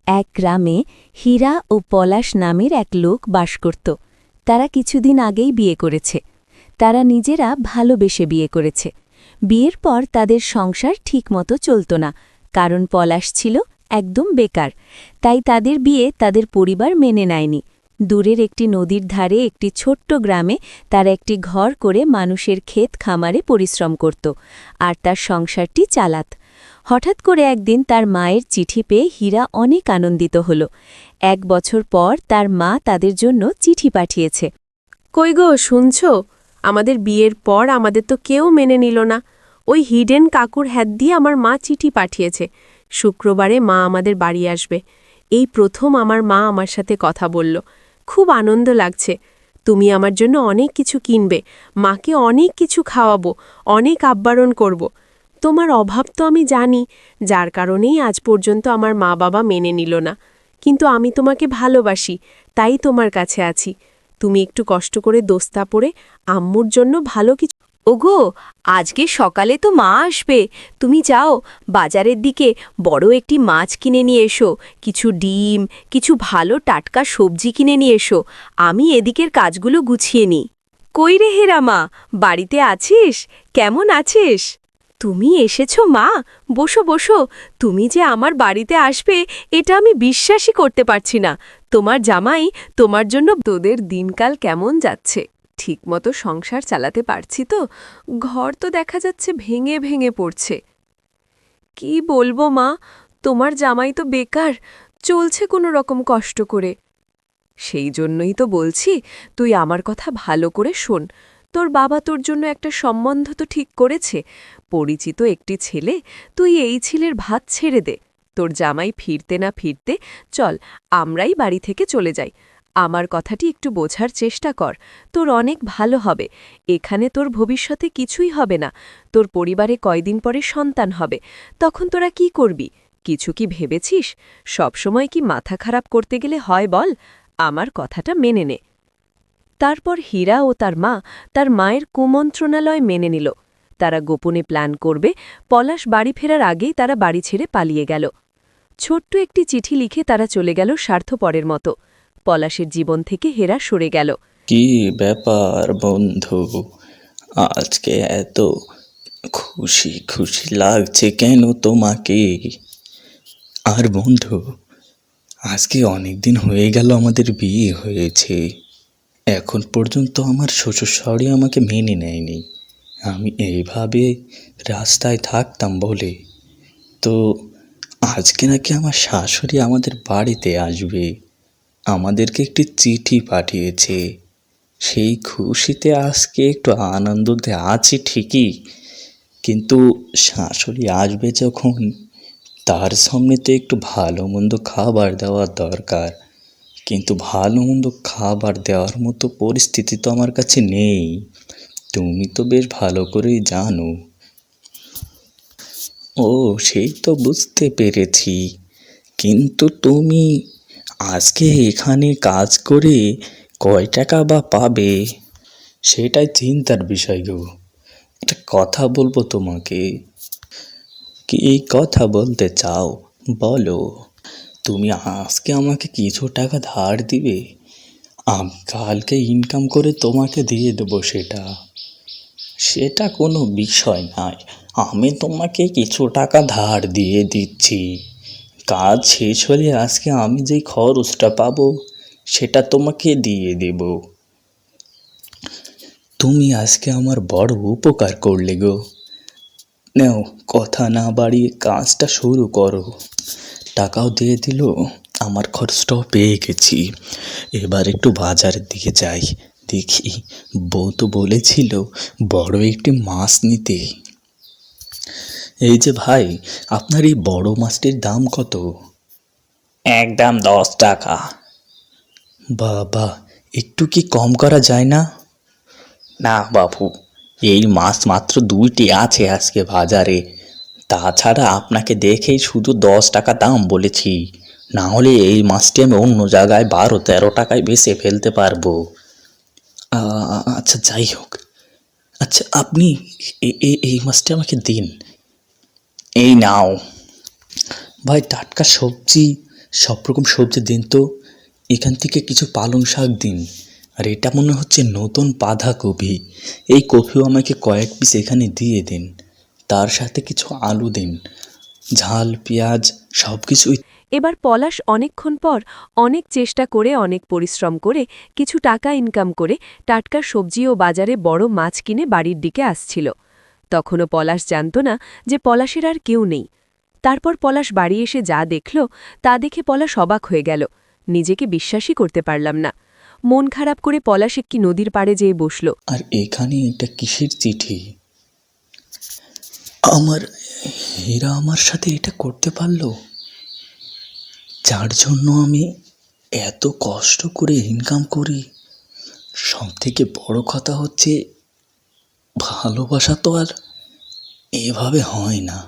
এক গ্রামে হীরা ও পলাশ নামের এক লোক বাস করত। তারা কিছুদিন আগেই বিয়ে করেছে। তারা নিজেরা ভালোবেসে বিয়ে করেছে। বিয়ের পর তাদের সংসার ঠিকমতো চলত না, কারণ পলাশ ছিল একদম বেকার। তাই তাদের বিয়ে তাদের পরিবার মেনে নেয়নি। দূরের একটি নদীর ধারে একটি ছোট্ট গ্রামে তারা একটি ঘর করে মানুষের ক্ষেত খামারে পরিশ্রম করত, আর তার সংসারটি চালাত। হঠাৎ করে একদিন তার মায়ের চিঠি পেয়ে হীরা অনেক আনন্দিত হল। 1 বছর পর তার মা তাদের জন্য চিঠি পাঠিয়েছে। কই গো, শুনছ? আমাদের বিয়ের পর আমাদের তো কেউ মেনে নিল না। ওই হিডেন কাকুর হাত দিয়ে আমার মা চিঠি পাঠিয়েছে। শুক্রবারে মা আমাদের বাড়ি আসবে। এই প্রথম আমার মা আমার সাথে কথা বলল। খুব আনন্দ লাগছে। তুমি আমার জন্য অনেক কিছু কিনবে, মাকে অনেক কিছু খাওয়াবো, অনেক আব্বারণ করব। তোমার অভাব তো আমি জানি, যার কারণেই আজ পর্যন্ত আমার মা বাবা মেনে নিল না। কিন্তু আমি তোমাকে ভালোবাসি, তাই তোমার কাছে আছি। তুমি একটু কষ্ট করে দোস্তা পড়ে আম্মুর জন্য ভালো কিছু। ওগো, আজকে সকালে তো মা আসবে। তুমি যাও, বাজারের দিকে বড় একটি মাছ কিনে নিয়ে এসো, কিছু ডিম, কিছু ভালো টাটকা সবজি কিনে নিয়ে এসো। আমি এদিকের কাজগুলো গুছিয়ে নিই। কই রে হেরা মা, বাড়িতে আছিস? কেমন আছিস? তুমি এসেছো মা? বসো বসো। তুমি যে আমার বাড়িতে আসবে এটা আমি বিশ্বাসই করতে পারছি না। তোমার জামাই তোমার জন্য। তোদের দিনকাল কেমন যাচ্ছে? ঠিকমতো সংসার চালাতে পারছি তো? ঘর তো দেখা যাচ্ছে ভেঙে ভেঙে পড়ছে। কি বলবো মা, তোমার জামাই তো বেকার, চলছে কোনো রকম কষ্ট করে। সেই জন্যই তো বলছি, তুই আমার কথা ভালো করে শোন। তোর বাবা তোর জন্য একটা সম্বন্ধ তো ঠিক করেছে, পরিচিত একটি ছেলে। তুই এই ছেলের ভাত ছেড়ে দে। তোর জামাই ফিরতে না ফিরতে চল আমরাই বাড়ি থেকে চলে যাই। আমার কথাটি একটু বোঝার চেষ্টা কর। তোর অনেক ভালো হবে। এখানে তোর ভবিষ্যতে কিছুই হবে না। তোর পরিবারে কয়দিন পরে সন্তান হবে, তখন তোরা কি করবি? কিছু কি ভেবেছিস? সবসময় কি মাথা খারাপ করতে গেলে হয় বল? আমার কথাটা মেনে নে। তারপর হীরা ও তার মা তার মায়ের কুমন্ত্রণালয় মেনে নিল। তারা গোপনে প্ল্যান করবে। পলাশ বাড়ি ফেরার আগেই তারা বাড়ি ছেড়ে পালিয়ে গেল। ছোট্ট একটি চিঠি লিখে তারা চলে গেল স্বার্থপরের মতো। পলাশের জীবন থেকে হেরা সরে গেল। কি ব্যাপার বন্ধু, আজকে এত খুশি খুশি লাগছে কেন তোমাকে? আর বন্ধু, আজকে অনেক দিন হয়ে গেল আমাদের বিয়ে হয়েছে, এখন পর্যন্ত আমার শ্বশুরশাশুড়ি আমাকে মেনে নেয়নি। আমি এইভাবে রাস্তায় থাকতাম বলে, তো আজকে নাকি আমার শাশুড়ি আমাদের বাড়িতে আসবে, আমাদেরকে একটি চিঠি পাঠিয়েছে। সেই খুশিতে আজকে একটু আনন্দতে আছি ঠিকই, কিন্তু শাশুড়ি আসবে যখন, তার সামনে তো একটু ভালো মন্দ খাবার দেওয়ার দরকার। কিন্তু ভালো মন্দ খাবার দেওয়ার মতো পরিস্থিতি তো আমার কাছে নেই, তুমি তো বেশ ভালো করেই জানো। ও, সেই তো বুঝতে পেরেছি, কিন্তু তুমি আজকে এখানে কাজ করে কয় টাকা বা পাবে, সেটাই চিন্তার বিষয় গো। একটা কথা বলবো তোমাকে। কি এই কথা বলতে চাও? বলো। তুমি আজকে আমাকে কিছু টাকা ধার দিবে, আমি কালকে ইনকাম করে তোমাকে দিয়ে দেবো। সেটা সেটা কোনো বিষয় নয়, আমি তোমাকে কিছু টাকা ধার দিয়ে দিচ্ছি। কাজ শেষ হলে আজকে আমি যেই খরচটা পাবো সেটা তোমাকে দিয়ে দেব। তুমি আজকে আমার বড় উপকার করলে গো। নাও, কথা না বাড়িয়ে কাজটা শুরু করো। টাকাও দিয়ে দিল, আমার খরচটাও পেয়ে গেছি। এবার একটু বাজারের দিকে যাই, দেখি বউ তো বলেছিল বড় একটি মাছ নিতে। এই যে ভাই, আপনার এই বড় মাছটির দাম কত? একদম 10 টাকা। বাবা, একটু কি কম করা যায় না? না বাবু, এই মাছ মাত্র 2টি আছে আজকে বাজারে, তাছাড়া আপনাকে দেখেই শুধু 10 টাকা দাম বলেছি, না হলে এই মাছটি আমি অন্য জায়গায় 12-13 টাকায় বেচে ফেলতে পারবো। আচ্ছা, যাই হোক। আচ্ছা, আপনি এই মাছটি আমাকে দিন। এই নাও। ভাই, টাটকা সবজি, সব রকম সবজি দিন তো, এখান থেকে কিছু পালং শাক দিন। আর এটা মনে হচ্ছে নতুন বাঁধাকপি, এই কপিও আমাকে কয়েক পিস এখানে দিয়ে দিন। তার সাথে কিছু আলু দিন, ঝাল পেঁয়াজ সব কিছুই। এবার পলাশ অনেকক্ষণ পর অনেক চেষ্টা করে অনেক পরিশ্রম করে কিছু টাকা ইনকাম করে টাটকা সবজি ও বাজারে বড় মাছ কিনে বাড়ির দিকে আসছিল। তখনও পলাশ জানত না যে পলাশের আর কেউ নেই। তারপর পলাশ বাড়ি এসে যা দেখল তা দেখে পলাশ অবাক হয়ে গেল। নিজেকে বিশ্বাসই করতে পারলাম না। মন খারাপ করে পলাশ একটি নদীর পাড়ে যেয়ে বসল। আর এখানে এটা কিসের চিঠি? আমার হীরা আমার সাথে এটা করতে পারলো, যার জন্য আমি এত কষ্ট করে ইনকাম করি। সব থেকে বড় কথা হচ্ছে, ভালোবাসা তো আর এভাবে হয় না।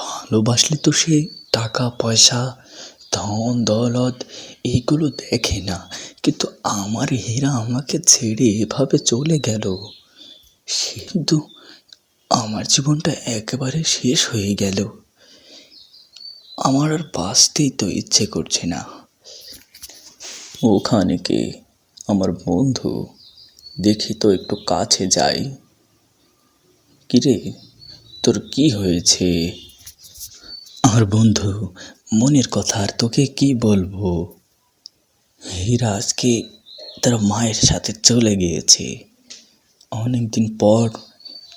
ভালোবাসলে তো সে টাকা পয়সা ধন দৌলত এইগুলো দেখে না। কিন্তু আমার হীরা আমাকে ছেড়ে এভাবে চলে গেল, কিন্তু আমার জীবনটা একেবারে শেষ হয়ে গেল। আমার আর বাঁচতেই তো ইচ্ছে করছে না। ওখানে কে? আমার বন্ধু। দেখি তো একটু কাছে যাই। কিরে, তোর কি হয়েছে? আমার বন্ধু, মনের কথা আর তোকে কি বলবো। হীরা আজকে তার মায়ের সাথে চলে গিয়েছে। অনেকদিন পর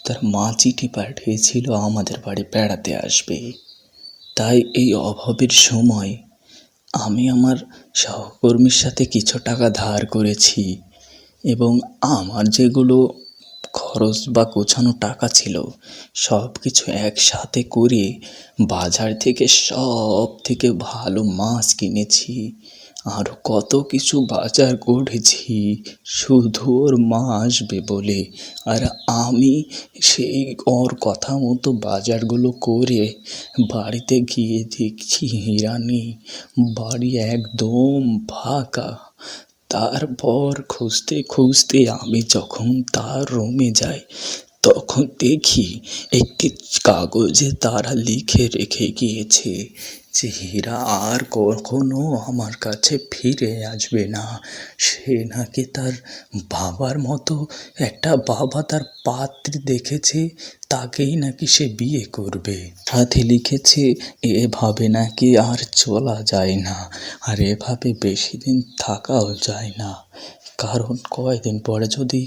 তার মা চিঠি পাঠিয়েছিল আমাদের বাড়ি বেড়াতে আসবে। তাই এই অভাবের সময় আমি আমার সহকর্মীর সাথে কিছু টাকা ধার করেছি, এবং আমার যেগুলো খরচ বা গোছানো টাকা ছিল সব কিছু একসাথে করে বাজার থেকে সব থেকে ভালো মাছ কিনেছি। আর কত কিছু বাজার করেছি শুধু ওর মা আসবে বলে। আর আমি সেই ওর কথা মতো বাজারগুলো করে বাড়িতে গিয়ে দেখছি হীরা নেই, বাড়ি একদম ফাঁকা। তারপর খুঁজতে খুঁজতে আমি যখন তার রুমে যাই, তখন দেখি একটি কাগজে তারা লিখে রেখে গিয়েছে যে হীরা আর কখনো আমার কাছে ফিরে আসবে না। সে নাকি তার বাবার মতো একটা বাবা তার পাত্রী দেখেছে, তাকেই নাকি সে বিয়ে করবে। সাথে লিখেছে এভাবে নাকি আর চলা যায় না, আর এভাবে বেশি দিন থাকাও যায় না। কারণ কয়েকদিন পরে যদি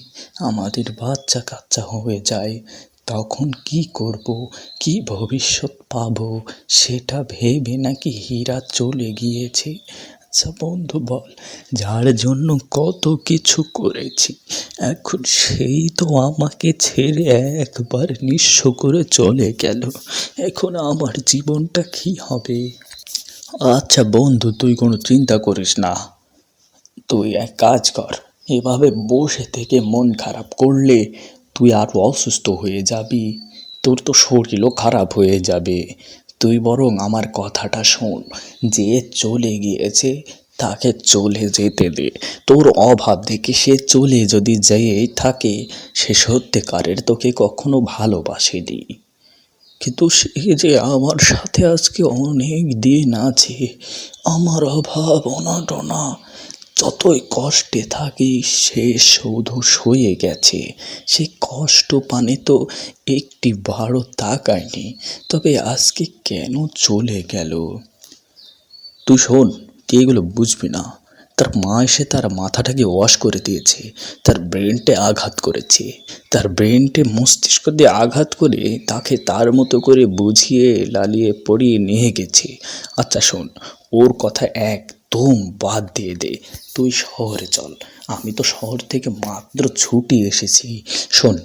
আমাদের বাচ্চা কাচ্চা হয়ে যায়, তখন কি করব, কি ভবিষ্যৎ পাবো, সেটা ভেবে নাকি হীরা চলে গিয়েছে। আচ্ছা বন্ধু বল, যার জন্য কত কিছু করেছি, এখন সেই তো আমাকে ছেড়ে একবার নিঃস্ব করে চলে গেল। এখন আমার জীবনটা কি হবে? আচ্ছা বন্ধু, তুই কোনো চিন্তা করিস না। তুই এক কাজ কর, এভাবে বসে থেকে মন খারাপ করলে তুই আরও অসুস্থ হয়ে যাবি, তোর তো শরীরও খারাপ হয়ে যাবে। তুই বরং আমার কথাটা শোন, যে চলে গিয়েছে তাকে চলে যেতে দে। তোর অভাব দেখে সে চলে যদি যেয়ে থাকে, সে সত্যিকারের তোকে কখনো ভালোবাসেনি। কিন্তু সে যে আমার সাথে আজকে অনেক দিন আছে, আমার অভাব অনাটনা যতই কষ্টে থাকি সে শুধু সয়ে গেছে। সে কষ্ট পানে তো একটি বারও তাকায়নি, তবে আজকে কেন চলে গেল? তুই শোন, তুই এগুলো বুঝবি না। তার মা এসে তার মাথাটাকে ওয়াশ করে দিয়েছে, তার ব্রেনটে আঘাত করেছে, তার ব্রেনটে মস্তিষ্ক দিয়ে আঘাত করে তাকে তার মতো করে বুঝিয়ে লালিয়ে পড়িয়ে নিয়ে গেছে। আচ্ছা শোন, ওর কথা একদম বাদ দিয়ে দে, তুই শহরে চল। আমি তো শহর থেকে মাত্র ছুটি এসেছি। শোন,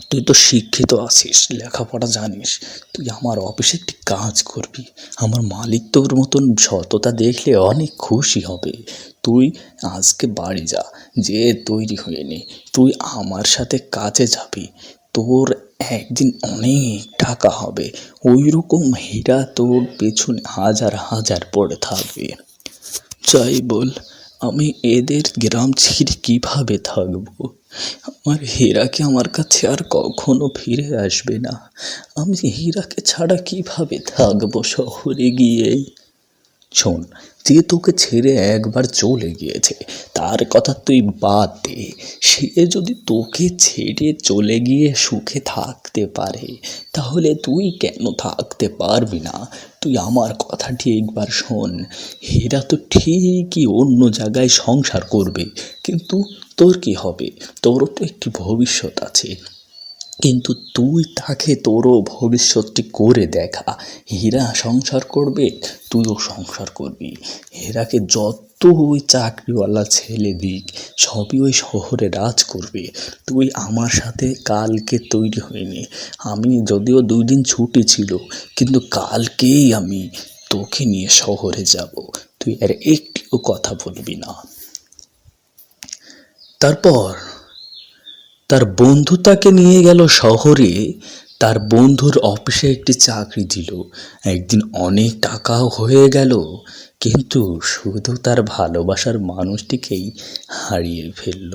তুই তো শিক্ষিত আছিস, লেখাপড়া জানিস, তুই আমার অফিসে একটি কাজ করবি। আমার মালিক তোর মতন সততা দেখলে অনেক খুশি হবে। তুই আজকে বাড়ি যা, যে তৈরি হয়ে নে, তুই আমার সাথে কাজে যাবি। তোর একদিন অনেক টাকা হবে, ওই রকম হীরা তোর পেছনে হাজার হাজার পড়ে থাকবে। যাই বল, আমি এদের গ্রাম ছেড়ে কিভাবে থাকবো? আমার হীরাকে আমার কাছে আর কখনো ফিরে আসবে না। আমি হীরাকে ছাড়া কিভাবে থাকবো শহরে গিয়ে? শোন, যে তোকে ছেড়ে একবার চলে গিয়েছে তার কথা তুই বাদ দে। সে যদি তোকে ছেড়ে চলে গিয়ে সুখে থাকতে পারে তাহলে তুই কেন থাকতে পারবি না? তুই আমার কথাটি একবার শোন। হীরা তো ঠিকই অন্য জায়গায় সংসার করবে, কিন্তু তোর কি হবে? তোরও তো একটি ভবিষ্যৎ আছে, কিন্তু তুই তাকে তোরও ভবিষ্যৎটি করে দেখা। হীরা সংসার করবে, তুইও সংসার করবি। হীরাকে যত ওই চাকরিওয়ালা ছেলে দিক সবই ওই শহরে রাজ করবে। তুই আমার সাথে কালকে তৈরি হয়নি। আমি যদিও 2 দিন ছুটি ছিল, কিন্তু কালকেই আমি তোকে নিয়ে শহরে যাব। তুই আর একটিও কথা বলবি না। তারপর তার বন্ধু তাকে নিয়ে গেল শহরে। তার বন্ধুর অফিসে একটি চাকরি দিল। একদিন অনেক টাকাও হয়ে গেল, কিন্তু শুধু তার ভালোবাসার মানুষটিকেই হারিয়ে ফেলল।